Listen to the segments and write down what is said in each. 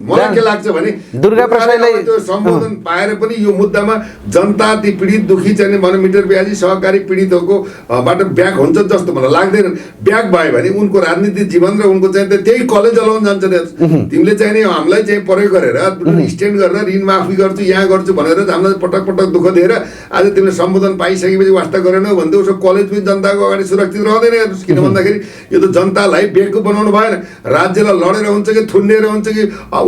मलाई के लाग्छ भने दुर्गा प्रसाईलाई त्यो सम्बोधन पाएर पनि यो मुद्दामा जनता ती पीडित दुखी चाहिँ भनौँ मिटर ब्याजी सहकारी पीडितहरूको बाट ब्याक हुन्छ जस्तो मलाई लाग्दैन। ब्याक भयो भने उनको राजनीतिक जीवन र उनको चाहिँ त्यही कलेज चलाउन जान्छ नि। तिमीले चाहिँ नि हामीलाई चाहिँ प्रयोग गरेर स्ट्यान्ड गरेर ऋण माफी गर्छु यहाँ गर्छु भनेर हामीलाई पटक पटक दुःख दिएर आज तिमीले सम्बोधन पाइसकेपछि वास्ता गरेनौ भने उसको कलेज पनि जनताको अगाडि सुरक्षित रहँदैन। हेर्नुहोस् किन भन्दाखेरि यो त जनतालाई बेकु बनाउनु भएन। राज्यलाई लडेर हुन्छ कि थुन्नेर हुन्छ कि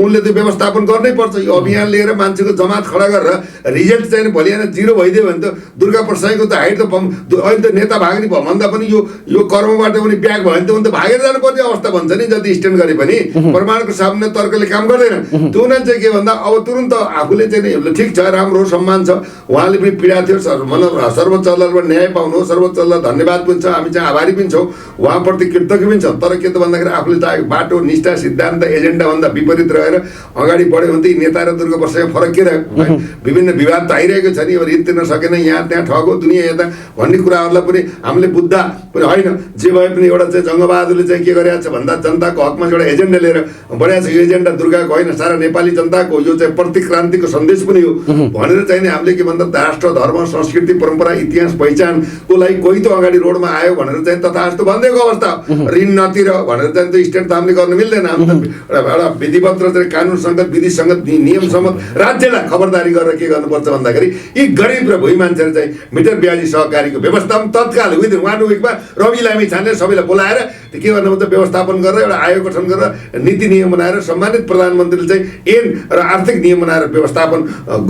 उनले त्यो व्यवस्थापन गर्नै पर्छ। यो अभियान लिएर मान्छेको जमात खडा गरेर रिजल्ट चाहिँ भोलि आएर 0 भइदियो भने त दुर्गा प्रसाईको त हाइट त अहिले त नेता भाग्ने भयो भन्दा पनि यो कर्मबाट पनि ब्याक भयो भने त उनी त भागेर जानुपर्ने अवस्था भन्छ नि। जति स्ट्यान्ड गरे पनि प्रमाणको सामने तर्कले काम गर्दैन। त्यो उनीहरू चाहिँ के भन्दा अब तुरुन्त आफूले चाहिँ ठिक छ राम्रो सम्मान छ उहाँले पनि पीडा थियो सर्वोच्च अदालतबाट न्याय पाउनु सर्वोच्च अदालत धन्यवाद पनि छ हामी चाहिँ आभारी पनि छौँ उहाँप्रति कृतज्ञ पनि छ। तर के त भन्दाखेरि आफूले चाहेको बाटो निष्ठा सिद्धान्त एजेन्डाभन्दा विपरीत रहेर अगाडि बढ्यो भने त नेता र दुर्गा प्रसाईमा फरक के रह्यो। विभिन्न विवाद त आइरहेको छ नि। अब ऋण तिर्न सकेन यहाँ त्यहाँ ठगो दुनियाँ यता भन्ने कुराहरूलाई पनि हामीले बुझ्दा पनि होइन। जे भए पनि एउटा चाहिँ जङ्गबहादुरले चाहिँ के गरेको छ भन्दा जनताको हकमा एउटा एजेन्डा लिएर बढाएको छ। यो एजेन्डा दुर्गाको होइन सारा नेपाली जनताको यो चाहिँ प्रतिक्रान्तिको सन्देश पनि हो भनेर चाहिँ नि हामीले के भन्दा राष्ट्र धर्म संस्कृति परम्परा इतिहास पहिचानको लागि कोही त अगाडि रोडमा आयो भनेर चाहिँ तथास्तु भनिदिएको अवस्था ऋण नतिर भनेर चाहिँ त्यो स्ट्यान्ड त हामीले गर्नु मिल्दैन। हामी त एउटा विधिवत र चाहिँ कानुन सङ्गत विधि सङ्गत नियम सम्मत राज्यलाई खबरदारी गरेर के गर्नुपर्छ भन्दाखेरि यी गरिब र भुइँ मान्छेहरू चाहिँ मिटर ब्याजी सहकारीको व्यवस्थापन तत्काल विदिन 1 विकमा रवि लामी छानले सबैलाई बोलाएर के गर्नु पर्छ व्यवस्थापन गरेर एउटा आयोग गठन गरेर नीति नियम बनाएर सम्मानित प्रधानमन्त्रीले चाहिँ ऐन र आर्थिक नियम बनाएर व्यवस्थापन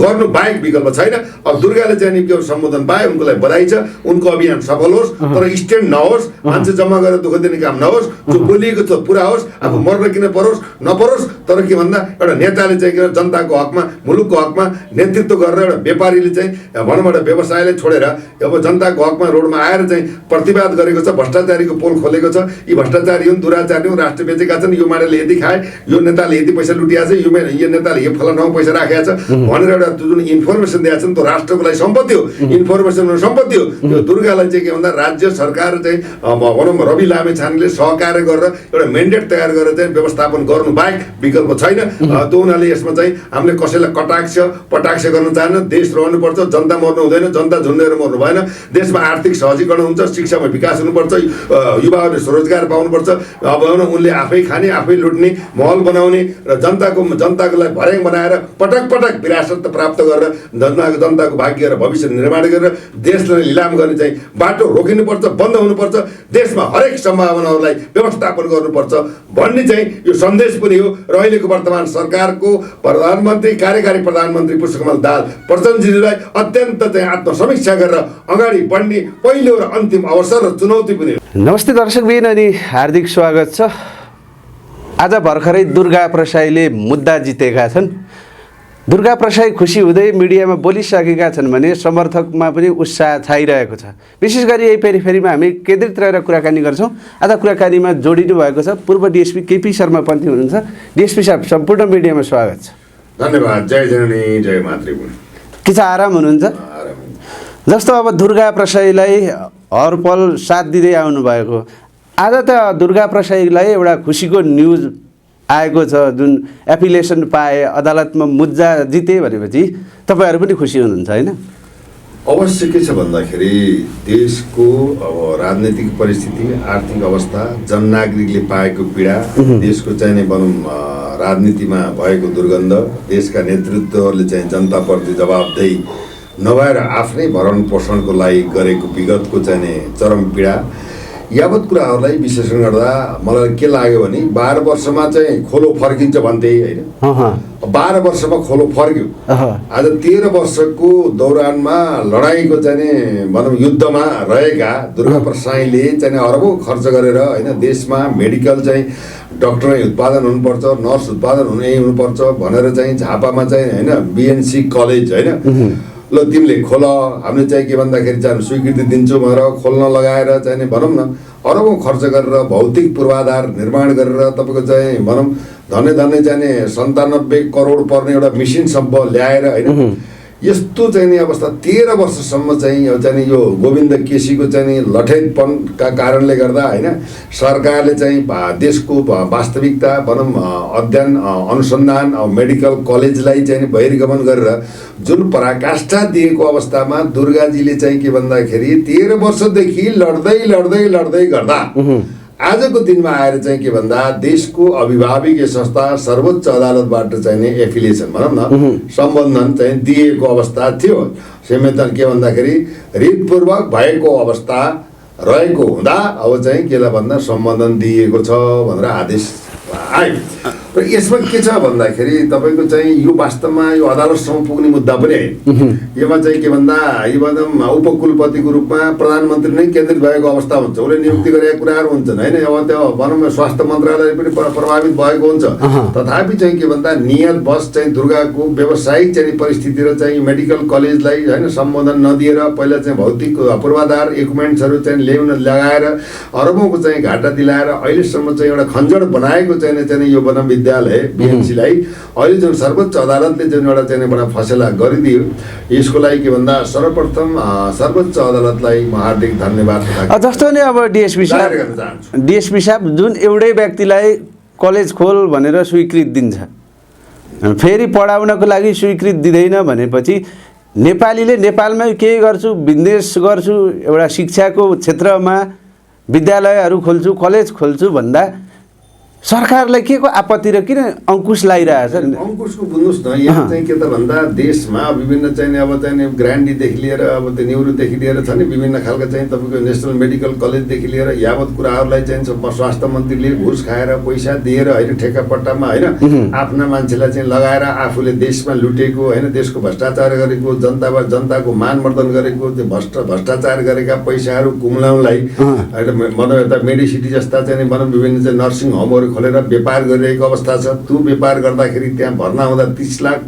गर्नु बाहेक विकल्प छैन। अब दुर्गाले चाहिँ नि सम्बोधन पाए उनको लागि बधाई छ। उनको अभियान सफल होस् तर स्ट्यान्ड नहोस् मान्छे जम्मा गरेर दुःख दिने काम नहोस्। जो बोलिएको छ पुरा होस्। अब मर्न किन परोस् नपरोस् तर के भन्दा एउटा नेताले चाहिँ जनताको हकमा मुलुकको हकमा नेतृत्व गरेर एउटा व्यापारीले चाहिँ भनौँ एउटा व्यवसायलाई छोडेर अब जनताको हकमा रोडमा आएर चाहिँ प्रतिवाद गरेको छ। भ्रष्टाचारीको पोल खोलेको छ। यी भ्रष्टाचारी हुन् दुराचारी हुन् राष्ट्र बेचेका छन्। यो मान्छेले यति खाए यो नेताले यति पैसा लुटिएको छ यो नेताले यो फलाना ठाउँमा पैसा राखेको छ भनेर एउटा जुन इन्फर्मेसन दिएको छ नि त्यो राष्ट्रको लागि सम्पत्ति हो। इन्फर्मेसन सम्पत्ति हो। यो दुर्गालाई चाहिँ के भन्दा राज्य सरकार चाहिँ भनौँ रवि लामे छानेले सहकार्य गरेर एउटा मेन्डेट तयार गरेर चाहिँ व्यवस्थापन गर्नु बाहेक विकल्प छैन। त्यो हुनाले यसमा चाहिँ हामीले कसैलाई पटाक्ष गर्न चाहन्न। देश रहनुपर्छ जनता मर्नु हुँदैन जनता झुन्डेर मर्नु भएन। देशमा आर्थिक सहजीकरण हुन्छ शिक्षामा विकास हुनुपर्छ युवाहरूले स्वरोजगार पाउनुपर्छ। अब उनले आफै खाने आफै लुट्ने महल बनाउने र जनताको लागि भर्याङ बनाएर पटक विरासत प्राप्त गरेर जनताको भाग्य र भविष्य निर्माण गरेर देशलाई लिलाम गर्ने चाहिँ बाटो रोकिनुपर्छ बन्द हुनुपर्छ। देशमा हरेक सम्भावनाहरूलाई व्यवस्थापन गर्नुपर्छ भन्ने चाहिँ यो सन्देश पनि हो। र अहिलेको वर्तमान सरकारको प्रधानमन्त्री कार्यकारी प्रधानमन्त्री पुष्पकमल दाहाल प्रचण्डजीलाई अत्यन्त चाहिँ आत्मसमीक्षा गरेर अगाडि बढ्ने पहिलो र अन्तिम अवसर र चुनौती पनि हो। नमस्ते दर्शकबिन अनि हार्दिक स्वागत छ। आज भर्खरै दुर्गा प्रसाईले मुद्दा जितेका छन्। दुर्गा प्रसाई खुसी हुँदै मिडियामा बोलिसकेका छन् भने समर्थकमा पनि उत्साह छाइरहेको छ। विशेष गरी यही फेरिफेरीमा हामी केन्द्रित रहेर कुराकानी गर्छौँ। आज कुराकानीमा जोडिनु भएको छ पूर्व डिएसपी केपी शर्मा पन्थी हुनुहुन्छ। डिएसपी साहब सम्पूर्ण मिडियामा स्वागत छ। धन्यवाद। जय जननी जय मातृभूमि। के छ आराम हुनुहुन्छ? जस्तो अब दुर्गा प्रसाईलाई हरपल साथ दिँदै आउनुभएको आज त दुर्गा प्रसाईलाई एउटा खुसीको न्युज आएको छ जुन एपिलेसन पाए अदालतमा मुद्दा जिते भनेपछि तपाईँहरू पनि खुसी हुनुहुन्छ होइन? अवश्य के छ भन्दाखेरि देशको अब राजनीतिक परिस्थिति आर्थिक अवस्था जननागरिकले पाएको पीडा देशको चाहिँ नै भनौँ राजनीतिमा भएको दुर्गन्ध देशका नेतृत्वहरूले चाहिँ जनताप्रति जवाबदेही नभएर आफ्नै भरण पोषणको लागि गरेको विगतको चाहिँ चरम पीडा यावत कुराहरूलाई विश्लेषण गर्दा मलाई के लाग्यो भने 12 वर्षमा चाहिँ खोलो फर्किन्छ भन्थे होइन। 12 वर्षमा खोलो फर्क्यो। आज 13 वर्षको दौरानमा लडाइँको चाहिँ भनौँ युद्धमा रहेका दुर्गा प्रसाईले चाहिँ अरबौँ खर्च गरेर होइन देशमा मेडिकल चाहिँ डक्टर उत्पादन हुनुपर्छ नर्स उत्पादन हुनुपर्छ भनेर चाहिँ झापामा चाहिँ होइन बिएनसी कलेज होइन ल तिमीले खोल हामीले चाहिँ के भन्दाखेरि चाहिँ स्वीकृति दिन्छौँ भनेर खोल्न लगाएर चाहिँ भनौँ न अरबौँ खर्च गरेर भौतिक पूर्वाधार निर्माण गरेर तपाईँको चाहिँ भनौँ धन्य चाहिँ 97 करोड पर्ने एउटा मिसिनसम्म ल्याएर होइन यस्तो चाहिँ नि अवस्था 13 वर्षसम्म चाहिँ यो गोविन्द केसीको चाहिँ नि लठैतपनका कारणले गर्दा होइन सरकारले चाहिँ देशको वास्तविकता भनौँ अध्ययन अनुसन्धान मेडिकल कलेजलाई चाहिँ बहिर्गमन गरेर जुन पराकाष्ठा दिएको अवस्थामा दुर्गाजीले चाहिँ के भन्दाखेरि 13 वर्षदेखि लड्दै गर्दा आजको दिनमा आएर चाहिँ के भन्दा देशको अभिभावकीय संस्था सर्वोच्च अदालतबाट चाहिँ नि एफिलिएसन भनौँ न सम्बन्धन चाहिँ दिएको अवस्था थियो। संविधान के भन्दाखेरि रितपूर्वक भएको अवस्था रहेको हुँदा अब चाहिँ केलाई भन्दा सम्बन्धन दिएको छ भनेर आदेश आयो। र यसमा के छ भन्दाखेरि तपाईँको चाहिँ यो वास्तवमा यो अदालतसम्म पुग्ने मुद्दा पनि होइन। यसमा चाहिँ के भन्दा यो भन्दा उपकुलपतिको रूपमा प्रधानमन्त्री नै केन्द्रित भएको अवस्था हुन्छ, उसले नियुक्ति गरेका कुराहरू हुन्छन् होइन। अब त्यो भनौँ न स्वास्थ्य मन्त्रालय पनि प्रभावित भएको हुन्छ। तथापि चाहिँ के भन्दा नियतवश चाहिँ दुर्गाको व्यावसायिक चाहिँ परिस्थिति र चाहिँ मेडिकल कलेजलाई होइन सम्बोधन नदिएर पहिला चाहिँ भौतिक पूर्वाधार इक्विपमेन्ट्सहरू चाहिँ ल्याउन लगाएर अरबौँको चाहिँ घाटा दिलाएर अहिलेसम्म चाहिँ एउटा खञ्जड बनाएको चाहिँ यो भनौँ विद्यालय बिएमसीलाई अहिले जुन सर्वोच्च अदालतले जुन एउटा चाहिँ एउटा फैसला गरिदियो यसको लागि के भन्दा सर्वप्रथम सर्वोच्च अदालतलाई म हार्दिक धन्यवाद। जस्तो नि अब डिएसपी साहब जुन एउटै व्यक्तिलाई कलेज खोल भनेर स्वीकृति दिन्छ, फेरि पढाउनको लागि स्वीकृति दिँदैन भनेपछि नेपालीले नेपालमै केही गर्छु बिजनेस गर्छु एउटा शिक्षाको क्षेत्रमा विद्यालयहरू खोल्छु कलेज खोल्छु भन्दा सरकारलाई के को आपत्ति र किन अंकुश लगाइरहेछ? अंकुशको बुझ्नुहोस् न, यहाँ चाहिँ के त भन्दा देशमा विभिन्न चाहिँ अब चाहिँ ग्रान्डीदेखि लिएर अब त्यो नेहरूदेखि लिएर छ नि विभिन्न खालका चाहिँ तपाईँको नेसनल मेडिकल कलेजदेखि लिएर यावत कुराहरूलाई चाहिँ स्वास्थ्य मन्त्रीले घुस खाएर पैसा दिएर होइन ठेक्कापट्टामा होइन आफ्ना मान्छेलाई चाहिँ लगाएर आफूले देशमा लुटेको होइन देशको भ्रष्टाचार गरेको जनताको मानमर्दन गरेको त्यो भ्रष्टाचार गरेका पैसाहरू कुम्लाउनलाई होइन मतलब यता मेडिसिटी जस्ता चाहिँ भनौँ विभिन्न चाहिँ नर्सिङ होमहरू खोलेर व्यापार गरिरहेको अवस्था छ। त्यो व्यापार गर्दाखेरि त्यहाँ भर्ना हुँदा 30 लाख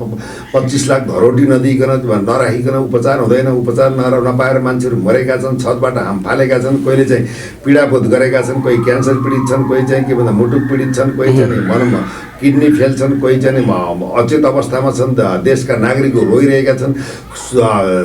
25 लाख धरोटी नदिइकन नराखिकन उपचार हुँदैन, उपचार नपाएर मान्छेहरू मरेका छन्, छतबाट हाम फालेका छन्, कोहीले चाहिँ पीडापोत गरेका छन्, कोही क्यान्सर पीडित छन्, कोही चाहिँ के भन्दा मुटु पीडित छन्, कोही चाहिँ भनौँ किडनी फेल छन्, कोही चाहिँ अचेत अवस्थामा छन्, देशका नागरिकहरू रोइरहेका छन्।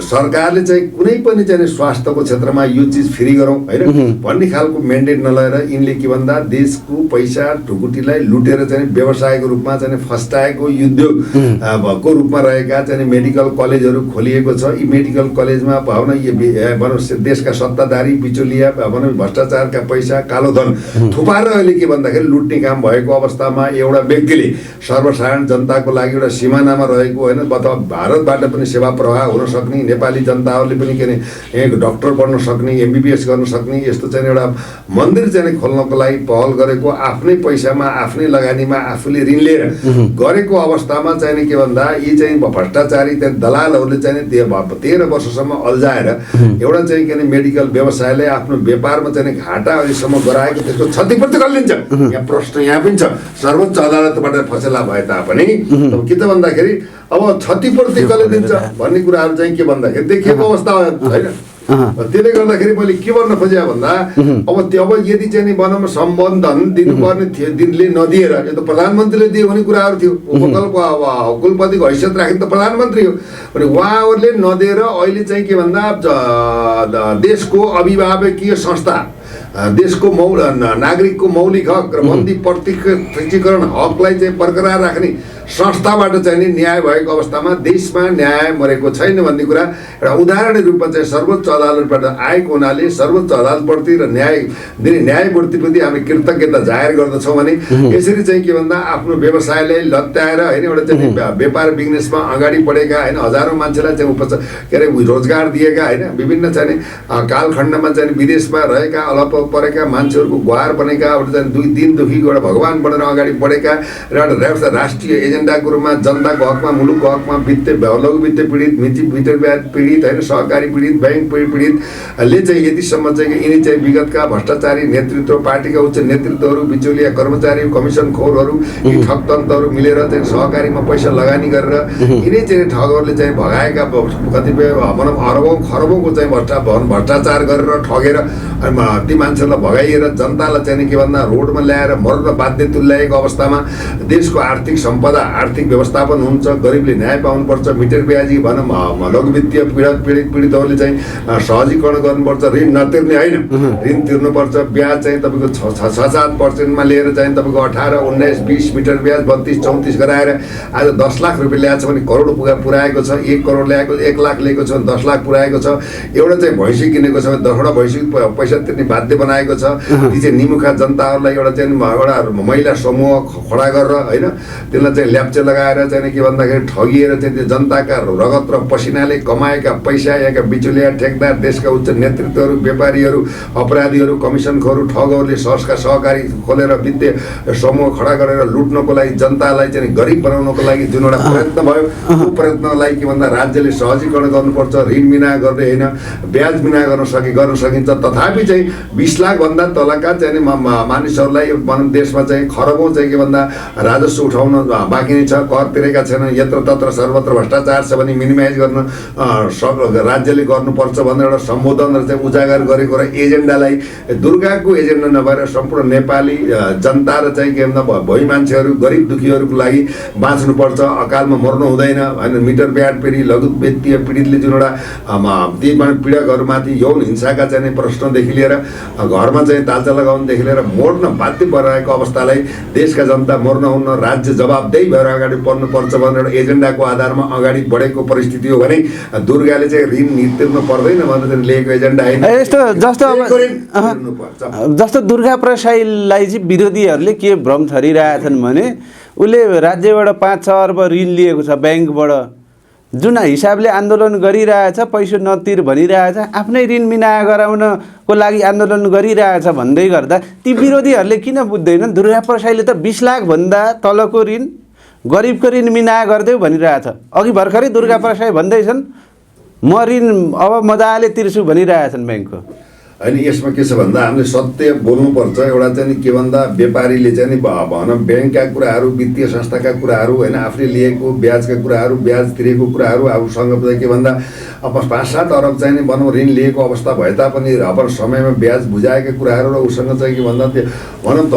सरकारले चाहिँ कुनै पनि चाहिँ स्वास्थ्यको क्षेत्रमा यो चिज फ्री गरौँ होइन भन्ने खालको मेन्डेट नलएर यिनले के भन्दा देशको पैसा ढुकुटीलाई लुटेर चाहिँ व्यवसायको रूपमा चाहिँ फस्टाएको उद्योगको रूपमा रहेका चाहिँ मेडिकल कलेजहरू खोलिएको छ। यी मेडिकल कलेजमा भनौँ देशका सत्ताधारी बिचौलिया भनौँ भ्रष्टाचारका पैसा कालो धन थुपाएर अहिले के भन्दाखेरि लुट्ने काम भएको अवस्थामा एउटा व्यक्तिले सर्वसाधारण जनताको लागि एउटा सिमानामा रहेको होइन अथवा भारतबाट पनि सेवा प्रवाह हुन सक्ने नेपाली जनताहरूले पनि के अरे डक्टर बन्न सक्ने एमबिबिएस गर्न सक्ने यस्तो चाहिँ एउटा मन्दिर चाहिँ खोल्नको लागि पहल गरेको आफ्नै पैसामा आफ्नै लगानीमा आफूले ऋण लिएर गरेको अवस्थामा चाहिँ के भन्दा यी चाहिँ भ्रष्टाचारी त्यहाँ दलालहरूले चाहिँ 13 वर्षसम्म अल्झाएर एउटा चाहिँ के मेडिकल व्यवसायले आफ्नो व्यापारमा चाहिँ घाटा अहिलेसम्म गराएको त्यसको क्षतिपूर्ति कसले लिन्छ? यहाँ प्रश्न यहाँ पनि छ। सर्वोच्च अदालतबाट फैसला भए तापनि के त भन्दाखेरि अब क्षतिपूर्ति कसले दिन्छ भन्ने कुराहरू चाहिँ के भन्दाखेरि देखिएको अवस्था होइन। त्यसले गर्दाखेरि मैले के भन्न खोजेँ भन्दा अब यदि चाहिँ भनौँ सम्बन्धन दिनुपर्ने थियो दिनले नदिएर यो त प्रधानमन्त्रीले दियो भने कुराहरू थियो। कुलपतिको हैसियत राख्ने त प्रधानमन्त्री हो भने उहाँहरूले नदिएर अहिले चाहिँ के भन्दा देशको अभिभावकीय संस्था देशको नागरिकको मौलिक हक र बन्दी प्रत्यक्षीकरण हकलाई चाहिँ बरकरार राख्ने संस्थाबाट चाहिँ नि न्याय भएको अवस्थामा देशमा न्याय मरेको छैन भन्ने कुरा एउटा उदाहरण रूपमा चाहिँ सर्वोच्च अदालतबाट आएको हुनाले सर्वोच्च अदालतप्रति र न्याय दिने न्यायमूर्तिप्रति हामी कृतज्ञता जाहेर गर्दछौँ भने यसरी चाहिँ के भन्दा आफ्नो व्यवसायलाई लत्याएर होइन एउटा चाहिँ व्यापार बिजनेसमा अगाडि बढेका होइन हजारौँ मान्छेलाई चाहिँ उपचार के अरे रोजगार दिएका होइन विभिन्न चाहिँ कालखण्डमा चाहिँ विदेशमा रहेका अलप परेका मान्छेहरूको गुहार बनेका एउटा चाहिँ 2 दिनदेखि एउटा भगवान बनेर अगाडि बढेका र एउटा राष्ट्रिय एजेन्डाको रूपमा जनताको हकमा मुलुकको हकमा वित्तीय लघु वित्तीय पीडित मिटर ब्याज पीडित होइन सहकारी पीडित ब्याङ्क पीडितले चाहिँ यतिसम्म चाहिँ यिनी चाहिँ विगतका भ्रष्टाचारी नेतृत्व पार्टीका उच्च नेतृत्वहरू बिचौलिया कर्मचारी कमिसनखोरहरू यी ठगतन्त्रहरू मिलेर चाहिँ सहकारीमा पैसा लगानी गरेर यिनै चाहिँ ठगहरूले चाहिँ भगाएका कतिपय भनौँ अरबौँ खरबौँको चाहिँ भ्रष्टाचार गरेर ठगेर ती मान्छेहरूलाई भगाइएर जनतालाई चाहिँ के भन्दा रोडमा ल्याएर मर्न बाध्य तुल्याएको अवस्थामा देशको आर्थिक सम्पदा आर्थिक व्यवस्थापन हुन्छ, गरिबले न्याय पाउनुपर्छ, मिटर ब्याजी भनौँ लघु वित्तीय पीडितहरूले चाहिँ सहजीकरण गर्नुपर्छ, ऋण नतिर्ने होइन, ऋण तिर्नुपर्छ, ब्याज चाहिँ तपाईँको 6-7% लिएर चाहिँ तपाईँको 18, 19, 20 मिटर ब्याज 32, 34 गराएर आज 10 लाख रुपियाँ ल्याएको छ भने करोड पुऱ्याएको छ, 1 करोड ल्याएको 1 लाख लिएको छ भने 10 लाख पुऱ्याएको छ, एउटा चाहिँ भैँसी किनेको छ भने 10वटा भैँसी पैसा तिर्ने बाध्य बनाएको छ। ती चाहिँ निमुखा जनताहरूलाई एउटा चाहिँ एउटा महिला समूह खडा गरेर होइन त्यसलाई चाहिँ ल्याप्चे लगाएर चाहिँ के भन्दाखेरि ठगिएर चाहिँ त्यो जनताका रगत र पसिनाले कमाएका पैसा यहाँका बिचुलिया ठेकदार, देशका उच्च नेतृत्वहरू, व्यापारीहरू, अपराधीहरू, कमिसनखोरहरू, ठगहरूले सहकारी खोलेर वित्तीय समूह खडा गरेर लुट्नको लागि जनतालाई चाहिँ गरिब बनाउनको लागि जुन एउटा प्रयत्न भयो त्यो प्रयत्नलाई के भन्दा राज्यले सहजीकरण गर्नुपर्छ, ऋण बिना गर्ने होइन, ब्याज बिना गर्न सकिन्छ। तथापि चाहिँ 20 लाखभन्दा तलका चाहिँ मानिसहरूलाई भनौँ देशमा चाहिँ खरबौँ चाहिँ के भन्दा राजस्व उठाउन बाँकी नै छ, कर तिरेका छैनन्, यत्र तत्र सर्वत्र भ्रष्टाचार छ भने मिनिमाइज गर्न राज्यले गर्नुपर्छ भनेर एउटा सम्बोधन र चाहिँ उजागर गरेको र एजेन्डालाई दुर्गाको एजेन्डा नभएर सम्पूर्ण नेपाली जनता र चाहिँ के भन्दा भोइ मान्छेहरू, गरिब दुखीहरूको लागि बाँच्नुपर्छ, अकालमा मर्नु हुँदैन होइन। मिटर ब्याज पीडी, लघु वित्तीय पीडितले जुन एउटा ती पीडकहरूमाथि यौन हिंसाका चाहिँ प्रश्नदेखि लिएर घरमा चाहिँ ताजा लगाउनदेखि लिएर मोड्न बाध्य परिरहेको अवस्थालाई देशका जनता मर्न हुन्न, राज्य जवाबदेही भएर अगाडि बढ्नुपर्छ भनेर एजेन्डाको आधारमा अगाडि बढेको परिस्थिति हो भने दुर्गाले चाहिँ ऋण तिर्नु पर्दैन भनेर चाहिँ लिएको एजेन्डा होइन। जस्तो दुर्गा प्रसाईलाई चाहिँ विरोधीहरूले के भ्रम थरिरहेछन् भने उसले राज्यबाट 5-6 अर्ब ऋण लिएको छ ब्याङ्कबाट, जुन हिसाबले आन्दोलन गरिरहेछ, पैसा नतिर भनिरहेछ, आफ्नै ऋण मिना गराउनको लागि आन्दोलन गरिरहेछ भन्दै गर्दा ती विरोधीहरूले किन बुझ्दैनन्? दुर्गा प्रसाईले त 20 लाखभन्दा तलको ऋण गरिबको ऋण मिना गरिदेऊ भनिरहेछ। अघि भर्खरै दुर्गा प्रसाई भन्दैछन् म ऋण अब मजाले तिर्छु भनिरहेछन् ब्याङ्कको। होइन, यसमा के छ भन्दा हामीले सत्य बोल्नुपर्छ। एउटा चाहिँ के भन्दा व्यापारीले चाहिँ भनौँ ब्याङ्कका कुराहरू, वित्तीय संस्थाका कुराहरू होइन, आफूले लिएको ब्याजका कुराहरू, ब्याज तिरेको कुराहरू, आफूसँग के भन्दा अब 5-7 अरब चाहिँ भनौँ ऋण लिएको अवस्था भए तापनि अब समयमा ब्याज बुझाएका कुराहरू र उसँग चाहिँ के भन्दा त्यो भनौँ त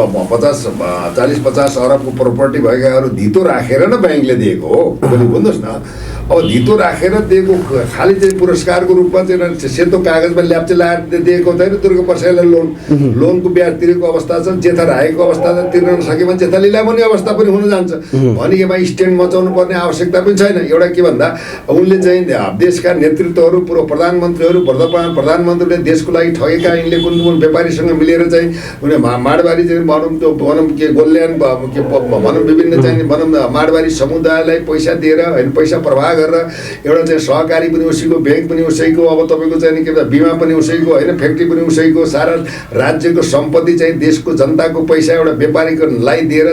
40-50 अरबको प्रपर्टी भएकाहरू धितो राखेर न ब्याङ्कले दिएको हो। बुझ्नुहोस् न, अब धितो राखेर दिएको खालि चाहिँ पुरस्कारको रूपमा चाहिँ सेतो कागजमा ल्याप्चे लगाएर दिएको हुँदैन। दुर्गा प्रसाईलाई लोनको ब्याज तिरेको अवस्था छ, जेथा राखेको अवस्था छ, तिर्न नसके भने जेथा लिलाउने अवस्था पनि हुन जान्छ भने यसमा स्ट्यान्ड मचाउनु पर्ने आवश्यकता पनि छैन। एउटा के भन्दा उनले चाहिँ देशका नेतृत्वहरू, पूर्व प्रधानमन्त्रीहरू, प्रधानमन्त्रीले देशको लागि ठगेका यिनले कुन कुन व्यापारीसँग मिलेर चाहिँ उनीहरू माडवारी चाहिँ भनौँ त्यो भनौँ के गोल्यान के भनौँ विभिन्न चाहिँ भनौँ माडवारी समुदायलाई पैसा दिएर होइन, पैसा प्रवाह गरेर एउटा चाहिँ सहकारी पनि उसैको, ब्याङ्क पनि उसैको, अब तपाईँको चाहिँ के भन्छ बिमा पनि उसैको होइन, फ्याक्ट्री पनि उसैको, सारा राज्यको सम्पत्ति चाहिँ देशको जनताको पैसा एउटा व्यापारीकोलाई दिएर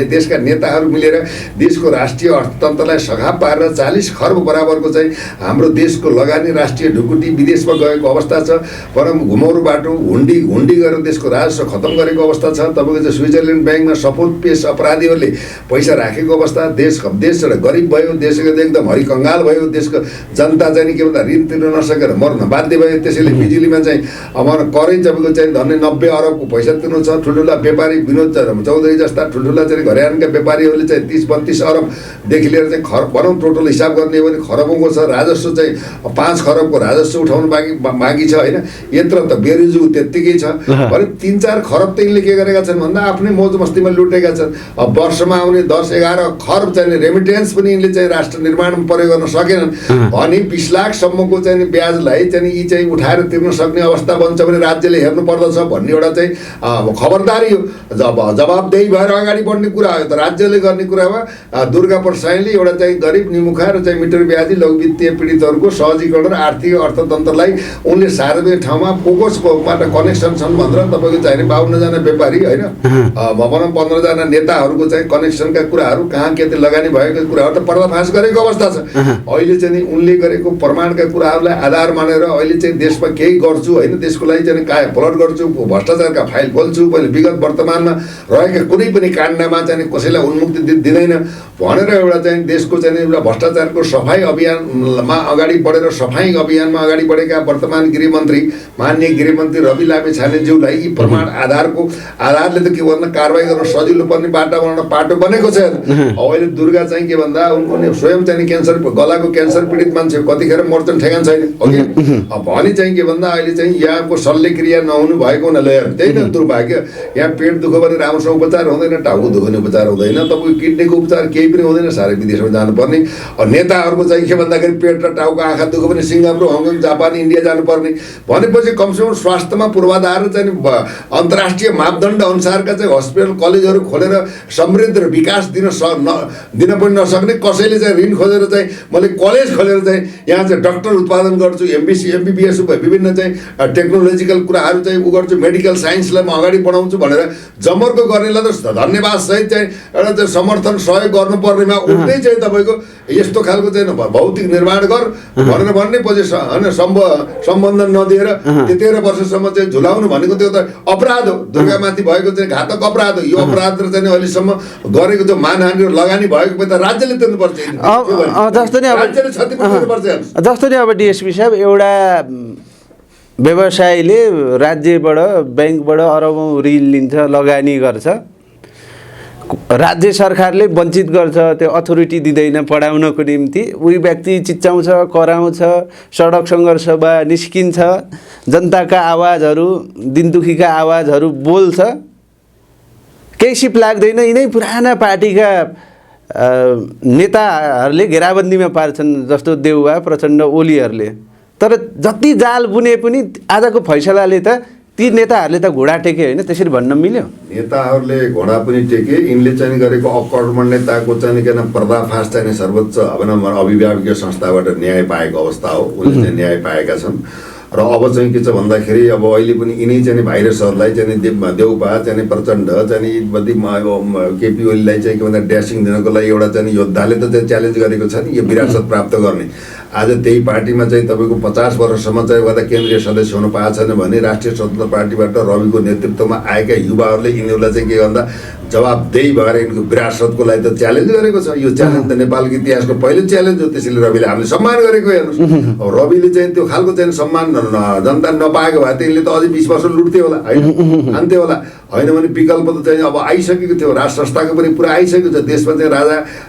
देशका नेताहरू मिलेर देशको राष्ट्रिय अर्थतन्त्रलाई सघाप पारेर 40 खर्ब बराबरको चाहिँ हाम्रो देशको लगानी राष्ट्रिय ढुकुटी विदेशमा गएको अवस्था छ। भनौँ घुमौरो बाटो हुन्डी गरेर देशको राजस्व खत्तम गरेको अवस्था छ। तपाईँको चाहिँ स्विजरल्यान्ड ब्याङ्कमा सपोर्ट पेस अपराधीहरूले पैसा राखेको अवस्था, देश एउटा गरिब भयो, देशको एकदम हरिकङ्गाल भयो, देशको जनता चाहिँ के भन्दा ऋण तिर्न नसकेर मर्न बाध्य भयो। त्यसैले बिजुलीमा चाहिँ अब करै तपाईँको चाहिँ धन्य 90 अरबको पैसा तिर्नु छ। ठुल्ठुला व्यापारी विनोद चौधरी जस्ता ठुल्ठुला चाहिँ घरयानका व्यापारीहरूले चाहिँ 30-32 अरबदेखि लिएर चाहिँ भनौँ टोटल हिसाब गर्ने हो भने खरबौँको छ राजस्व, चाहिँ 5 खरबको राजस्व उठाउनु बाँकी छ होइन। यत्र त बेरुजु त्यत्तिकै छ भने 3-4 खरब त यिनले के गरेका छन् भन्दा आफ्नै मौज मस्तीमा लुटेका छन्। अब वर्षमा आउने 10-11 खरब चाहिँ रेमिटेन्स पनि यिनले चाहिँ राष्ट्र निर्माणमा प्रयोग गर्न सकेनन् भने 20 लाखसम्मको चाहिँ ब्याजलाई चाहिँ यी चाहिँ उठाएर तिर्न सक्ने अवस्था बन्छ भने राज्यले हेर्नु पर्दछ भन्ने एउटा चाहिँ खबरदारी हो। जवाबदेही भएर अगाडि बढ्ने कुरा हो। त राज्यले गर्ने कुरामा दुर्गा प्रसाईले एउटा चाहिँ गरिब निमुखा र चाहिँ मिटर ब्याजी लघु वित्तीय पीडितहरूको सहजीकरण र आर्थिक अर्थतन्त्रलाई उनले सार्वजनिक ठाउँमा फोकसबाट कनेक्सन छन् भनेर तपाईँको चाहिने 52 जना व्यापारी होइन, भनौँ 15 जना नेताहरूको चाहिँ कनेक्सनका कुराहरू कहाँ के लगानी भएको कुराहरू त पर्दाफास गरेको अवस्था छ। अहिले चाहिँ नि उनले गरेको प्रमाणका कुराहरूलाई आधार मानेर अहिले चाहिँ देशमा केही गर्छु होइन, देशको लागि चाहिँ काय पलट गर्छु, भ्रष्टाचारका फाइल खोल्छु, मैले विगत वर्तमानमा रहेका कुनै पनि काण्डमा चाहिँ कसैलाई उन्मुक्ति दिँदैन भनेर एउटा चाहिँ देशको चाहिँ एउटा भ्रष्टाचारको सफाई अभियानमा अगाडि बढेर सफाई अभियानमा अगाडि बढेका वर्तमान गृहमन्त्री माननीय गृहमन्त्री रवि लामिछानेज्यूलाई यी प्रमाण आधारले त के भन्दा कारबाही गर्न सजिलो पर्ने बाटो बनाउन पाटो बनेको छ। अहिले दुर्गा चाहिँ के भन्दा उनको स्वयं चाहिँ क्यान्सर गलाको क्यान्सर पीडित मान्छे कतिखेर मर्छन् ठेगान छैन ओके। भने चाहिँ के भन्दा अहिले चाहिँ यहाँको शल्यक्रिया नहुनु भएको हुनाले त्यही त दुर्भाग्य। यहाँ पेट दुख्यो भने राम्रोसँग उपचार हुँदैन, टाउको दुख्ने उपचार हुँदैन, तपाईँको किडनीको उपचार केही पनि हुँदैन, साह्रै विदेशमा जानुपर्ने। नेताहरूको चाहिँ के भन्दाखेरि पेट र टाउको आँखा दुख्यो भने सिङ्गापुर, हङकङ, जापान, इन्डिया जानुपर्ने। भनेपछि कमसेकम स्वास्थ्यमा पूर्वाधार चाहिँ अन्तर्राष्ट्रिय मापदण्ड अनुसारका चाहिँ हस्पिटल कलेजहरू खोलेर समृद्ध र विकास दिन पनि नसक्ने, कसैले चाहिँ ऋण खोजेर चाहिँ मैले कलेज खोलेर चाहिँ यहाँ चाहिँ डाक्टर उत्पादन गर्छु, एमबिबिएस विभिन्न चाहिँ टेक्नोलोजिकल कुराहरू चाहिँ उ गर्छु, मेडिकल साइन्सलाई म अगाडि बढाउँछु भनेर जमर्को गर्नेलाई त धन्यवाद सहित चाहिँ एउटा चाहिँ समर्थन सहयोग गर्नुपर्नेमा उठ्दै चाहिँ तपाईँको यस्तो खालको चाहिँ भौतिक निर्माण गर भनेर भन्ने पछि होइन सम्बन्धन नदिएर त्यो 13 वर्षसम्म चाहिँ झुलाउनु भनेको त्यो त अपराध हो, दुर्गामाथि भएको चाहिँ घातक अपराध हो। यो अपराध र चाहिँ अहिलेसम्म गरेको जो मानहानि र लगानी भएको त राज्यले तिर्नुपर्छ। जस्तो नि अब डिएसपी साहब, एउटा व्यवसायीले राज्यबाट ब्याङ्कबाट अरबौँ ऋण लिन्छ, लगानी गर्छ, राज्य सरकारले वञ्चित गर्छ, त्यो अथोरिटी दिँदैन पढाउनको निम्ति, उही व्यक्ति चिच्याउँछ, कराउँछ, सडक सङ्घर्षमा निस्किन्छ, जनताका आवाजहरू, दिनदुखीका आवाजहरू बोल्छ, केही सिप लाग्दैन। यिनै पुराना पार्टीका नेताहरूले घेराबन्दीमा पार्छन्, जस्तो देउवा, प्रचण्ड, ओलीहरूले। तर जति जाल बुने पनि आजको फैसलाले त ती नेताहरूले त घोडा टेके होइन, त्यसरी भन्न मिल्यो? नेताहरूले घोडा पनि टेके, यिनले चाहिँ गरेको अकर्मण्यताको चाहिँ किन पर्दाफास चाहिँ सर्वोच्च अभिभावकीय संस्थाबाट न्याय पाएको अवस्था हो। उनले चाहिँ न्याय पाएका छन् र अब चाहिँ के छ भन्दाखेरि अब अहिले पनि यिनै चाहिँ भाइरसहरूलाई चाहिँ देउपा चाहिँ प्रचण्ड चाहिँ केपी ओलीलाई चाहिँ के भन्दा ड्यासिङ दिनको लागि एउटा चाहिँ योद्धाले त चाहिँ च्यालेन्ज गरेको छ नि यो विरासत प्राप्त गर्ने। आज त्यही पार्टीमा चाहिँ तपाईँको 50 वर्षसम्म चाहिँ गर्दा केन्द्रीय सदस्य हुनु पाएको छैन भने राष्ट्रिय स्वतन्त्र पार्टीबाट रविको नेतृत्वमा आएका युवाहरूले यिनीहरूलाई चाहिँ के भन्दा जवाबदेही भएर यिनको विरासतको लागि त च्यालेन्ज गरेको छ। यो च्यालेन्ज त नेपालको इतिहासको पहिलो च्यालेन्ज हो, त्यसैले रविले हामीले सम्मान गरेको। हेर्नुहोस्, अब रविले चाहिँ त्यो खालको चाहिँ सम्मान जनता नपाएको भए त्यसले त अझै 20 वर्ष लुट्थ्यो होला होइन, हान्थ्यो होला होइन भने विकल्प त चाहिँ अब आइसकेको थियो। राज संस्थाको पनि पुरा आइसकेको छ। देशमा चाहिँ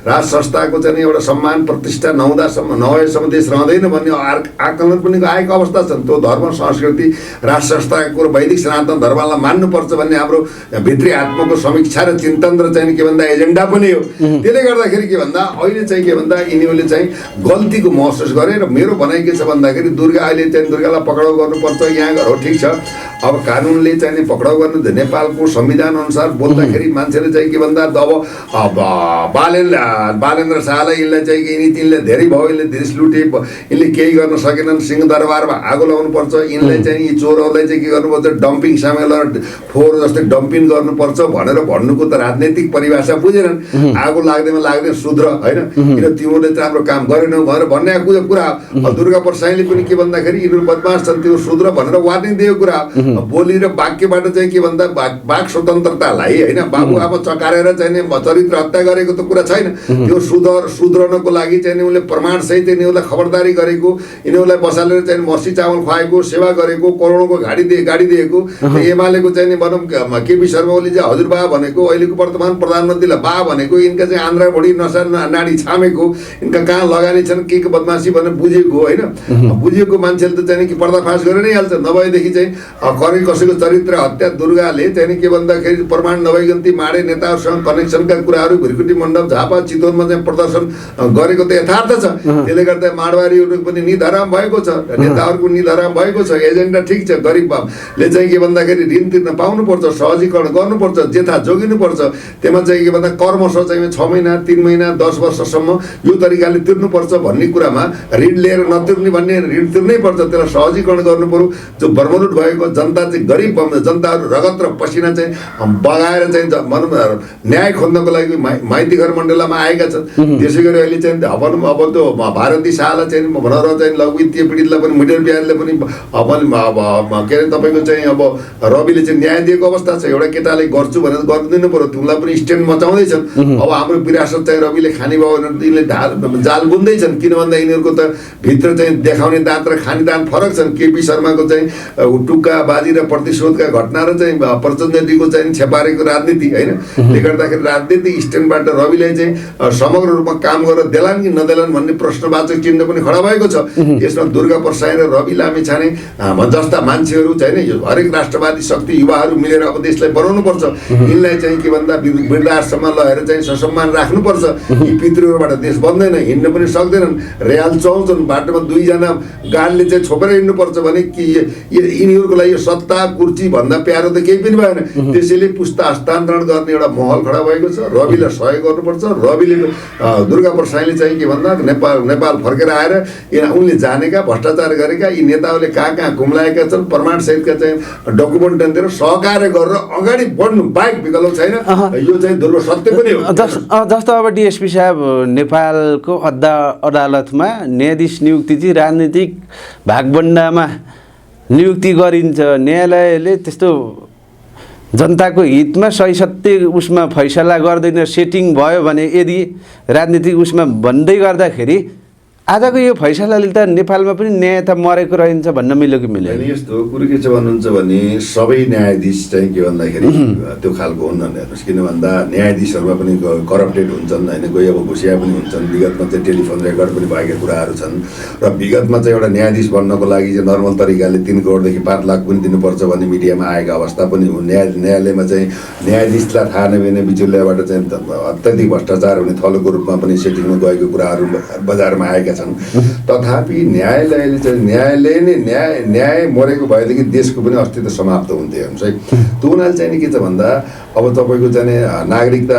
राज संस्थाको चाहिँ एउटा सम्मान प्रतिष्ठा नभएसम्म देश रहँदैन भन्ने आकलन पनि आएको अवस्था छ। त्यो धर्म संस्कृति राज संस्थाको वैदिक सनातन धर्मलाई मान्नुपर्छ भन्ने हाम्रो भित्री आत्माको समीक्षा र चिन्तन र चाहिँ के भन्दा एजेन्डा पनि हो। त्यसले गर्दाखेरि के भन्दा अहिले चाहिँ के भन्दा यिनीहरूले चाहिँ गल्तीको महसुस गरे र मेरो भनाइ के छ भन्दाखेरि दुर्गा अहिले चाहिँ दुर्गालाई पक्राउ गर्नुपर्छ यहाँ हो, ठिक छ। अब कानुनले चाहिँ पक्राउ गर्नु नेपालको संविधान अनुसार बोल्दाखेरि मान्छेले चाहिँ के भन्दा अब बालेन्द्र शाहलाई यिनलाई चाहिँ यिनले धेरै भयो, यिनले देश लुटे, यिनले केही गर्न सकेनन्, सिंहदरबारमा आगो लगाउनुपर्छ, यिनलाई चाहिँ यी चोरहरूलाई चाहिँ के गर्नुपर्छ, डम्पिङ सामेल फोहोर जस्तै डम्पिङ गर्नुपर्छ भनेर भन्नुको त राजनैतिक परिभाषा बुझेनन्। आगो लाग्दैमा लाग्ने शुद्र होइन, किन तिमीहरूले चाहिँ राम्रो काम गरेनौ भनेर भन्ने कुरा। दुर्गा प्रसाईले पनि के भन्दाखेरि यिनीहरू बदमास छन्, त्यो शुद्र भनेर वार्निङ दिएको कुरा। बोली र वाक्यबाट चाहिँ के भन्दा वाक स्वतन्त्रतालाई होइन बाबु आमा चकारेर चाहिँ चरित्र हत्या गरेको त कुरा छैन। त्यो सुध्रनको लागि चाहिँ उनले प्रमाणसहित यिनीहरूलाई खबरदारी गरेको, यिनीहरूलाई बसालेर चाहिँ मसी चामल खुवाएको, सेवा गरेको, करोडौँको गाडी दिएको। एमालेको चाहिँ भनौँ केपी शर्मा ओली चाहिँ हजुरबा भनेको, अहिलेको वर्तमान प्रधानमन्त्रीलाई बा भनेको, यिनका चाहिँ आन्द्रा भुँडी नसा नाडी छामेको, यिनका कहाँ लगानी छन् के बदमासी भनेर बुझेको होइन। बुझेको मान्छेले त चाहिँ कि पर्दाफास गरेर नै हाल्छ। नभएदेखि चाहिँ कसैको चरित्र हत्या दुर्गाले चाहिँ के भन्दाखेरि प्रमाण नभइकन ती माडे नेताहरूसँग कनेक्सनका कुराहरू भृकुटी मण्डप झापा चितवनमा चाहिँ प्रदर्शन गरेको त यथार्थ छ। त्यसले गर्दा माडवारीहरू पनि निधराम भएको छ, नेताहरूको निधराम भएको छ। एजेन्डा ठिक छ, गरिबले चाहिँ के भन्दाखेरि ऋण तिर्न पाउनुपर्छ, सहजीकरण गर्नुपर्छ, जेथा जोगिनुपर्छ। त्यसमा चाहिँ के भन्दा कर्मश चाहिँ 6 महिना 3 महिना 10 वर्षसम्म यो तरिकाले तिर्नुपर्छ भन्ने कुरामा ऋण लिएर नतिर्ने भन्ने ऋण तिर्नै पर्छ, त्यसलाई सहजीकरण गर्नु पर्यो। जो बर्मलुट भएको जनता चाहिँ गरिब जनताहरू रगत र पसिना चाहिँ बगाएर चाहिँ भनौँ न्याय खोज्नको लागि माइती घर मण्डलमा आएका छन्। त्यसै गरी अहिले चाहिँ भनौँ अब त्यो भारती शाहलाई चाहिँ भनेर चाहिँ लघु वित्तीय पीडितलाई पनि मिडल बिहारले पनि के अरे तपाईँको चाहिँ अब रविले चाहिँ न्याय दिएको अवस्था छ। एउटा केटाले गर्छु भनेर गरिदिनु पऱ्यो, तिमीलाई पनि स्ट्यान्ड मचाउँदैछन्। अब हाम्रो विरासत चाहिँ रविले खाने भयो भने यिनले जाल बुन्दैछन्, किन भन्दा यिनीहरूको त भित्र चाहिँ देखाउने दाँत र खाने दाँत फरक छन्। केपी शर्माको चाहिँ टुक्काबाजी र प्रतिशोधका घटना र चाहिँ प्रचण्डजीको चाहिँ छेपारेको राजनीति होइन, त्यसले गर्दाखेरि राजनीतिक स्ट्यान्डबाट रविलाई चाहिँ समग्र रूपमा काम गरेर देलान् कि नदेलान् भन्ने प्रश्नवाचक चिन्ह पनि खडा भएको छ। यसमा दुर्गा प्रसाई र रवि लामिछाने जस्ता मान्छेहरू चाहिँ यो हरेक राष्ट्रवादी शक्ति युवाहरू मिलेर अब देशलाई बनाउनुपर्छ। यिनलाई चाहिँ के भन्दा वृद्धाश्रममा लगेर चाहिँ ससम्मान राख्नुपर्छ। यी पितृहरूबाट देश बन्दैन, हिँड्न पनि सक्दैनन्, रेल चलाउँछन्, बाटोमा दुईजना गाडीले चाहिँ छोपेर हिँड्नुपर्छ भने कि यिनीहरूको लागि यो सत्ता कुर्सी भन्दा प्यारो त केही पनि भएन। त्यसैले पुस्ता हस्तान्तरण गर्ने एउटा माहौल खडा भएको छ। रविलाई सहयोग गर्नुपर्छ। रविले दुर्गा प्रसाईले चाहिँ के भन्दा नेपाल फर्केर आएर उनले जानेका भ्रष्टाचार गरेका यी नेताहरूले कहाँ कहाँ घुम्लाएका छन्, प्रमाणसहितका चाहिँ डकुमेन्ट दिएर सहकार्य गरेर अगाडि बढ्नु बाहेक विकल्प छैन। यो चाहिँ ध्रुव सत्य पनि हो। जस्तो अब डिएसपी साहब नेपालको अदालतमा न्यायाधीश नियुक्ति चाहिँ राजनीतिक भागबन्डामा नियुक्ति गरिन्छ। न्यायालयले त्यस्तो जनताको हितमा सही सत्य उसमा फैसला गर्दैन, सेटिङ भयो भने यदि राजनीतिक उसमा भन्दै गर्दाखेरि आजको यो फैसलाले त नेपालमा पनि न्याय त मरेको रहन्छ भन्न मिल्यो कि मिलेन? यस्तो कुरो के छ भन्नुहुन्छ भने सबै न्यायाधीश चाहिँ के भन्दाखेरि त्यो खालको हुन्न। हेर्नुहोस्, किन भन्दा न्यायाधीशहरूमा पनि करप्टेड हुन्छन् होइन, कोही अब घुसिया पनि हुन्छन्। विगतमा चाहिँ टेलिफोन रेकर्ड पनि भएका कुराहरू छन् र विगतमा चाहिँ एउटा न्यायाधीश बन्नको लागि चाहिँ नर्मल तरिकाले 3 करोडदेखि 5 लाख पनि दिनुपर्छ भन्ने मिडियामा आएको अवस्था पनि हो। न्यायालयमा चाहिँ न्यायाधीशलाई थाहा नभने बिचुलियाबाट चाहिँ अत्याधिक भ्रष्टाचार हुने थलोको रूपमा पनि सेटिङमा गएको कुराहरू बजारमा आएका छन्। तथापि न्यायालयले चाहिँ न्याय मरेको भएदेखि देशको पनि अस्तित्व समाप्त हुन्थ्यो। हेर्नुहोस् है, त्यो हुनाले चाहिँ के छ भन्दा अब तपाईँको चाहिँ नागरिकता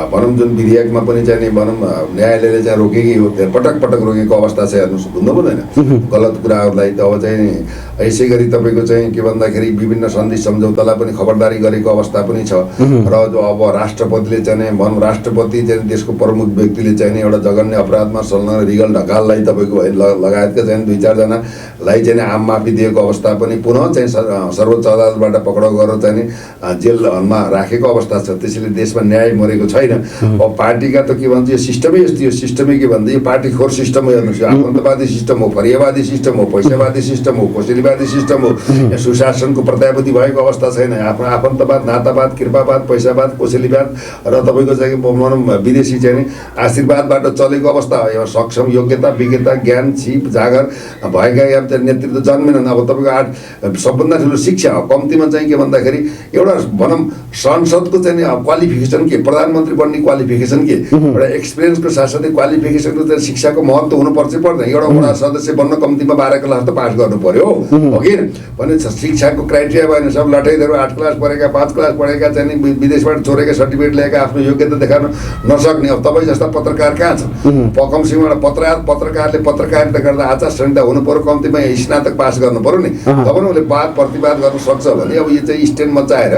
भनौँ जुन विधेयकमा पनि चाहिँ भनौँ न्यायालयले चाहिँ रोकेकै हो, पटक पटक रोकेको अवस्था छ। हेर्नुहोस्, बुझ्नु पर्दैन गलत कुराहरूलाई त। अब चाहिँ यसै गरी तपाईँको चाहिँ के भन्दाखेरि विभिन्न सन्धि सम्झौतालाई पनि खबरदारी गरेको अवस्था पनि छ। र अब राष्ट्रपतिले चाहिँ भनौँ राष्ट्रपति चाहिँ देशको प्रमुख व्यक्तिले चाहिँ एउटा जघन्य अपराधमा संलग्न रिगल ढकाललाई तपाईँको लगायतका चाहिँ 2-4जनालाई चाहिँ आम माफी दिएको अवस्था पनि पुनः चाहिँ सर्वोच्च अदालतबाट पक्राउ गरेर चाहिँ जेलमा राखेको अवस्था छ। त्यसैले देशमा न्याय मरेको छैन। अब पार्टीका त के भन्छ, यो सिस्टमै यस्तो, यो सिस्टमै के भन्छ, यो पार्टी खोर सिस्टम हो। हेर्नुहोस्, यो आफन्तवादी सिस्टम हो, फरियावादी सिस्टम हो, पैसावादी सिस्टम हो, कोसेलीवादी सिस्टम हो। यहाँ सुशासनको प्रत्याभूति भएको अवस्था छैन। आफ्नो आफन्तवाद, नातावाद, कृपावाद, पैसावाद, कोसेलीवाद र तपाईँको चाहिँ भनौँ विदेशी चाहिँ आशीर्वादबाट चलेको अवस्था हो। यहाँ सक्षम योग्यता विज्ञता ज्ञान छिप जागर भएका या नेतृत्व जन्मेनन्। अब तपाईँको सबभन्दा ठुलो शिक्षा हो। कम्तीमा चाहिँ के भन्दाखेरि एउटा भनौँ संसदको चाहिँ क्वालिफिकेसन के, प्रधानमन्त्री बन्ने क्वालिफिकेसन के, एउटा एक्सपिरियन्सको साथसाथै क्वालिफिकेसनको चाहिँ शिक्षाको महत्त्व हुनुपर्छ पर्दैन। एउटा वडा सदस्य बन्न कम्तीमा 12 क्लास त पास गर्नु पर्यो हो कि भने शिक्षाको क्राइटेरिया भएन। सब लटाइदिएर 8 क्लास पढेका 5 क्लास पढेका चाहिँ विदेशबाट चोरेका सर्टिफिकेट ल्याएका आफ्नो योग्यता देखाउन नसक्ने। अब तपाईँ जस्ता पत्रकार कहाँ छन्? कमसेकम पत्रकारले पत्रकारिता गर्दा आचार संहिता हुनु पर्यो, कम्तीमा स्नातक पास गर्नु पर्यो नि, तब न उसले वाद प्रतिवाद गर्न सक्छ भने। अब यो चाहिँ स्ट्यान्ड मचाएर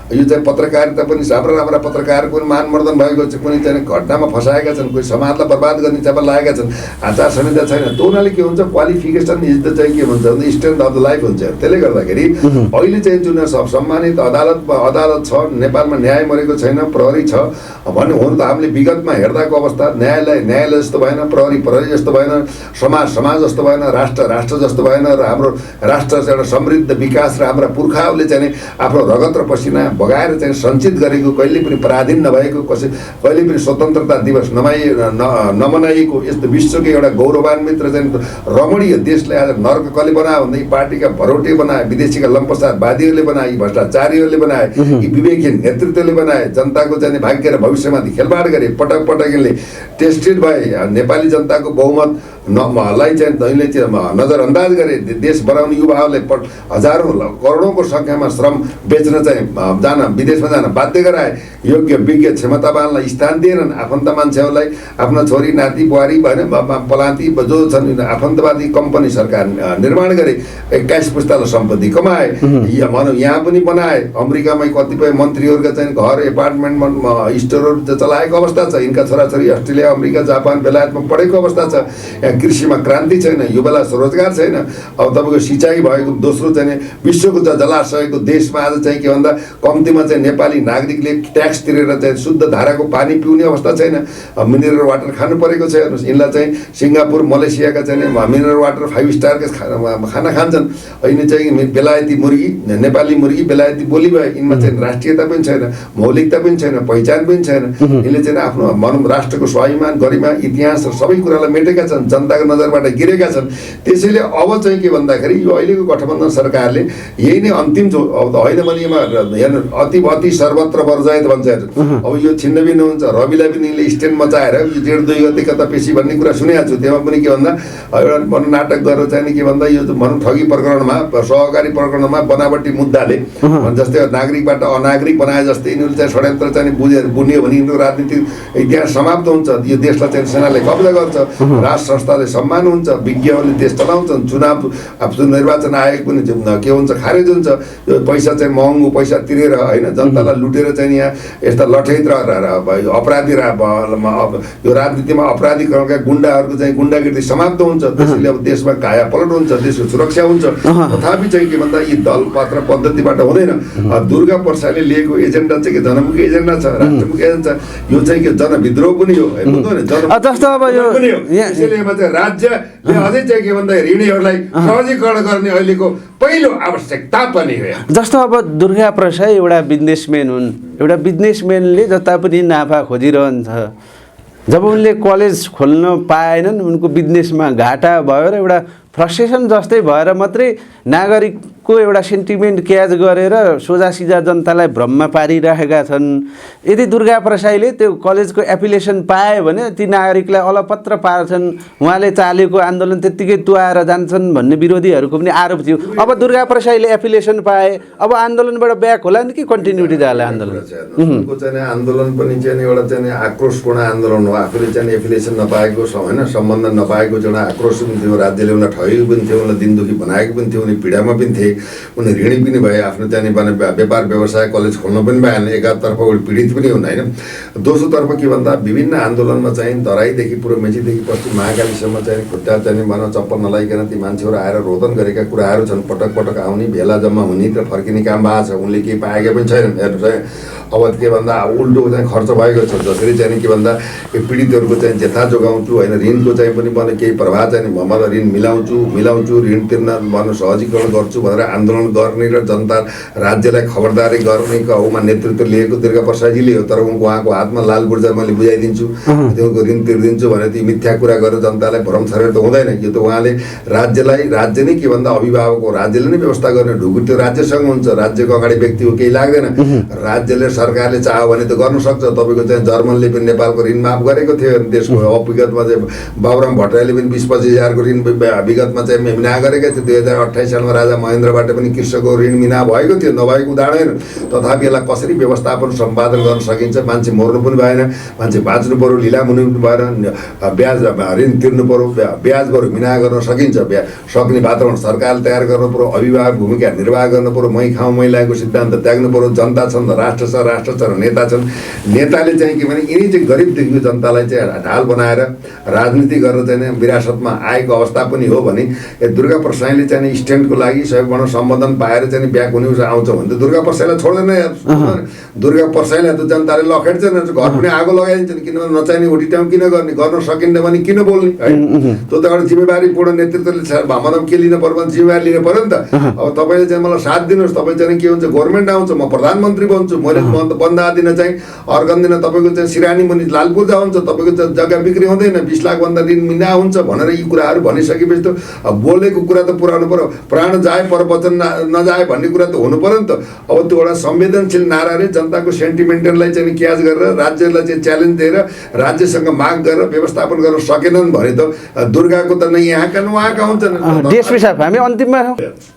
यो चाहिँ पत्रकारिता पनि राम्रा पत्रकारको पनि मानमर्दन भएको छ, कुनै चाहिँ घटनामा फसाएका छन्, कोही समाजलाई बर्बाद गर्ने चापा लागेका छन्, आचार संहिता छैन। त्यो हुनाले के हुन्छ, क्वालिफिकेसन इज द चाहिँ के भन्छ भने स्ट्यान्ड अफ द लाइफ हुन्छ। त्यसले गर्दाखेरि अहिले चाहिँ जुन सम्मानित अदालत छ, नेपालमा न्याय मरेको छैन, प्रहरी छ भन्ने हुनु त हामीले विगतमा हेर्दाको अवस्था न्यायालय जस्तो भएन, प्रहरी जस्तो भएन, समाज जस्तो भएन, राष्ट्र जस्तो भएन। र हाम्रो राष्ट्र चाहिँ एउटा समृद्ध विकास र हाम्रा पुर्खाहरूले चाहिँ आफ्नो रगत र पसिना बगाएर चाहिँ सञ्चित गरेको, कहिले पनि पराधीन नभएको, कहिले पनि स्वतन्त्रता दिवस नमनाइएको यस्तो विश्वकै एउटा गौरवान्वित र चाहिँ रमणीय देशलाई आज नर्क कसले बनायो भन्दा यी पार्टीका भरोटे बनाए, विदेशीका लम्पसारवादीहरूले बनाए, यी भ्रष्टाचारीहरूले बनाए, यी विवेकहीन नेतृत्वले बनाए, जनताको चाहिँ भाग्य र भविष्यमाथि खेलवाड गरे, पटक पटक यिनले टेस्टेड भए। नेपाली जनताको बहुमत लाई चाहिँ दैले चाहिँ नजरअन्दाज गरे देश बनाउने युवाहरूले हजारौँ करोडौँको सङ्ख्यामा श्रम बेच्न चाहिँ विदेशमा जान बाध्य गराए। योग्य विज्ञ क्षमतावानलाई स्थान दिएनन्। आफन्त मान्छेहरूलाई आफ्ना छोरी नाति बुहारी भएन पलान्ती जो छन् आफन्तवादी कम्पनी सरकार निर्माण गरे। 21 पुस्तालाई सम्पत्ति कमाए। भनौँ यहाँ पनि बनाए। अमेरिकामै कतिपय मन्त्रीहरूका चाहिँ घर एपार्टमेन्टमा स्टोरहरू चलाएको अवस्था छ। यिनका छोराछोरी अस्ट्रेलिया अमेरिका जापान बेलायतमा पढेको अवस्था छ। यहाँ कृषिमा क्रान्ति छैन, युवालाई स्वरोजगार छैन। अब तपाईँको सिँचाइ भएको दोस्रो चाहिँ विश्वको जलाशयको देशमा आज चाहिँ के भन्दा कम्तीमा चाहिँ नेपाली नागरिकले ट्याक्स तिरेर चाहिँ शुद्ध धाराको पानी पिउने अवस्था छैन। मिनरल वाटर खानु परेको छ। हेर्नुहोस्, यिनलाई चाहिँ सिङ्गापुर मलेसियाका चाहिँ मिनरल वाटर 5 स्टारका खाना खान्छन्। यिनी चाहिँ बेलायती मुर्गी नेपाली मुर्गी बेलायती बोली भए। यिनमा चाहिँ राष्ट्रियता पनि छैन, मौलिकता पनि छैन, पहिचान पनि छैन। यिनले चाहिँ आफ्नो भनौँ राष्ट्रको स्वाभिमान गरिमा इतिहास र सबै कुरालाई मेटेका छन्, जनताको नजरबाट गिरेका छन्। त्यसैले अब चाहिँ के भन्दाखेरि यो अहिलेको गठबन्धन सरकारले यही नै अन्तिम अब त होइन भने हेर्नु अति सर्वत्र वर्जयत भन्छ। अब यो छिन्नभिन्न हुन्छ। रविलाई पनि यिनले स्ट्यान्ड मचाएर यो 1.5 गते कता पेशी भन्ने कुरा सुनेको छु। त्यसमा पनि के भन्दा एउटा भनौँ नाटक गरेर चाहिँ के भन्दा यो भनौँ ठगी प्रकरणमा सहकारी प्रकरणमा बनावटी मुद्दाले जस्तै नागरिकबाट अनागरिक बनाए जस्तै यिनीहरूले चाहिँ षड्यन्त्र चाहिँ बुन्यो भने यिनीहरूको राजनीतिक इतिहास समाप्त हुन्छ। यो देशलाई चाहिँ सेनाले कब्जा गर्छ, राज संस्थाले सम्मान हुन्छ, विज्ञहरूले देश चलाउँछन्, चुनाव निर्वाचन आयोग पनि के हुन्छ खारेज हुन्छ। यो पैसा चाहिँ महँगो पैसा तिरेर होइन जनतालाई लुटेर चाहिँ यहाँ यस्ता लठैत अपराधी यो राजनीतिमा अपराधीकरणका गुन्डाहरूको चाहिँ गुन्डागिर्दी समाप्त हुन्छ। त्यसैले अब देशमा काया पलट हुन्छ, देशको सुरक्षा हुन्छ। तथापि चाहिँ के भन्दा यी दल पात्र पद्धतिबाट हुँदैन। दुर्गा प्रसादले लिएको एजेन्डा चाहिँ के जनमुखी एजेन्डा छ, राष्ट्रमुखी एजेन्डा छ। यो चाहिँ के जनविद्रोह पनि हो, जस्तो अब यो राज्यले अझै चाहिँ के भन्दा ऋणीहरूलाई सहजीकरण गर्ने अहिलेको पहिलो आवश्यकता पनि हो। जस्तो अब दुर्गा प्रसाद एउटा बिजनेसम्यान हुन्। एउटा बिजनेसम्यानले जता पनि नाफा खोजिरहन्छ। जब उनले कलेज खोल्न पाएनन्, उनको बिजनेसमा घाटा भयो र एउटा फ्रस्ट्रेसन जस्तै भएर मात्रै नागरिकको एउटा सेन्टिमेन्ट क्याच गरेर सोझासिजा जनतालाई भ्रममा पारिरहेका छन्। यदि दुर्गा प्रसाईले त्यो कलेजको एफिलिएसन पाए भने ती नागरिकलाई अलपत्र पार्छन्, उहाँले चालेको आन्दोलन त्यत्तिकै तुवाएर जान्छन् भन्ने विरोधीहरूको पनि आरोप थियो। अब दुर्गा प्रसाईले एफिलिएसन पाए, अब आन्दोलनबाट ब्याक होला नि कि कन्टिन्युटी जाला आन्दोलन? उनको चाहिँ आन्दोलन पनि चाहिँ एउटा चाहिँ आक्रोशपूर्ण आन्दोलन हो। आफूले चाहिँ एफिलिएसन नपाएको होइन सम्बन्ध नपाएको एउटा आक्रोश पनि थियो। राज्यले उनलाई ठगेको पनि थियो, उनलाई दिनदुखी बनाएको पनि थियो, उनी पीडामा पनि थिए, उनी ऋणी पनि भए। आफ्नो चाहिँ व्यापार व्यवसाय कलेज खोल्न पनि भएन। एकातर्फ पीडित पनि हुन् होइन। दोस्रोतर्फ के भन्दा विभिन्न आन्दोलनमा चाहिँ तराईदेखि पूर्व मेचीदेखि पश्चिम महाकालीसम्म चाहिँ खुट्टा चाहिँ भनौँ चप्पल नलाइकन ती मान्छेहरू आएर रोदन गरेका कुराहरू छन्। पटक पटक आउने भेला जम्मा हुने र फर्किने काम भएको छ। उनले केही पाएका पनि छैनन्। हेर्नुहोस् अब के भन्दा उल्टो चाहिँ खर्च भएको छ। जसरी चाहिँ के भन्दा पीडितहरूको चाहिँ जेथा जोगाउँछु होइन, ऋणको चाहिँ पनि भने केही प्रभाव चाहिँ म ऋण मिलाउँछु ऋण तिर्न भनौँ सहजीकरण गर्छु भनेर आन्दोलन गर्ने र जनता राज्यलाई खबरदारी गर्ने उमा नेतृत्व लिएको दुर्गा प्रसादजीले हो। तर उहाँको हातमा लाल बुर्जा मैले बुझाइदिन्छु, त्यो ऋण तिर्दिन्छु भने ती मिथ्या कुरा गरेर जनतालाई भ्रम छरेर त हुँदैन। यो त उहाँले राज्य नै के भन्दा अभिभावक हो, राज्यले नै व्यवस्था गर्ने ढुकुर त्यो राज्यसँग हुन्छ। राज्यको अगाडि व्यक्तिको केही लाग्दैन। राज्यले सरकारले चाह्यो भने त गर्न सक्छ। तपाईँको चाहिँ जर्मनले पनि नेपालको ऋण माफ गरेको थियो देशको। विगतमा चाहिँ बाबुराम भट्टराईले पनि 20-25 हजारको ऋण विगतमा चाहिँ मिना गरेका थियो। 2028 सालमा राजा महेन्द्रबाट पनि कृषकको ऋण मिना भएको थियो, नभएको उदाहरण। तथापि यसलाई कसरी व्यवस्थापन सम्पादन गर्न सकिन्छ? मान्छे मर्नु पनि भएन, मान्छे बाँच्नु पऱ्यो, लिलाम हुनु पनि भएन, ब्याज ऋण तिर्नु पऱ्यो, ब्याज बरु मिना गर्न सकिन्छ। सक्ने वातावरण सरकार तयार गर्नु पऱ्यो, अभिभावक भूमिका निर्वाह गर्नु पऱ्यो, मै खाउँ मै लागेको सिद्धान्त त्याग्नु पऱ्यो। जनता छन्, राष्ट्र छ र नेता छन्। नेताले चाहिँ के भने यिनी चाहिँ गरिबदेखिको जनतालाई चाहिँ ढाल बनाएर राजनीति गरेर चाहिँ विरासतमा आएको अवस्था पनि हो भने दुर्गा प्रसाईले चाहिँ स्ट्यान्डको लागि सबैबाट सम्बोधन पाएर चाहिँ ब्याक हुने आउँछ भने त दुर्गा प्रसाईलाई छोड्दैन यार। दुर्गा प्रसाईलाई त जनताले लखेट्छ, घर पनि आगो लगाइदिन्छन्। किनभने नचाहिने उठिट्याउँ किन गर्ने, गर्न सकिन्न भने किन बोल्ने है? त्यो त एउटा जिम्मेवारीपूर्ण नेतृत्वले मतलब के लिनु पर्यो भने जिम्मेवारी लिनु पऱ्यो नि त। अब तपाईँले चाहिँ मलाई साथ दिनुहोस्, तपाईँ चाहिँ के हुन्छ गभर्मेन्ट आउँछ, म प्रधानमन्त्री बन्छु, मैले अन्त बन्दा दिन चाहिँ अर्को दिन तपाईँको चाहिँ सिरानी मुनि लाल पूजा हुन्छ, तपाईँको चाहिँ जग्गा बिक्री हुँदैन, 20 लाखभन्दा ऋण मिना हुन्छ भनेर यी कुराहरू भनिसकेपछि त बोलेको कुरा त पुऱ्याउनु पर्यो। प्राण जाए पर वचन नजाए भन्ने कुरा त हुनु पर्यो नि त। अब त्यो एउटा संवेदनशील नाराले जनताको सेन्टिमेन्टलाई चाहिँ क्याच गरेर राज्यलाई चाहिँ च्यालेन्ज दिएर राज्यसँग माग गरेर व्यवस्थापन गर्न सकेनन् भने त दुर्गाको त नै यहाँका न उहाँका हुन्छन्। डिएसपी साहब, हामी अन्तिममा छौँ।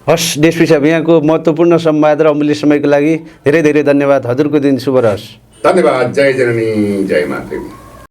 हस् डिएसपी साहब, यहाँको महत्त्वपूर्ण संवाद र अमूल्य समयको लागि धेरै धेरै धन्यवाद। हजुरको दिन शुभ रहोस्। धन्यवाद। जय जननी जय माता।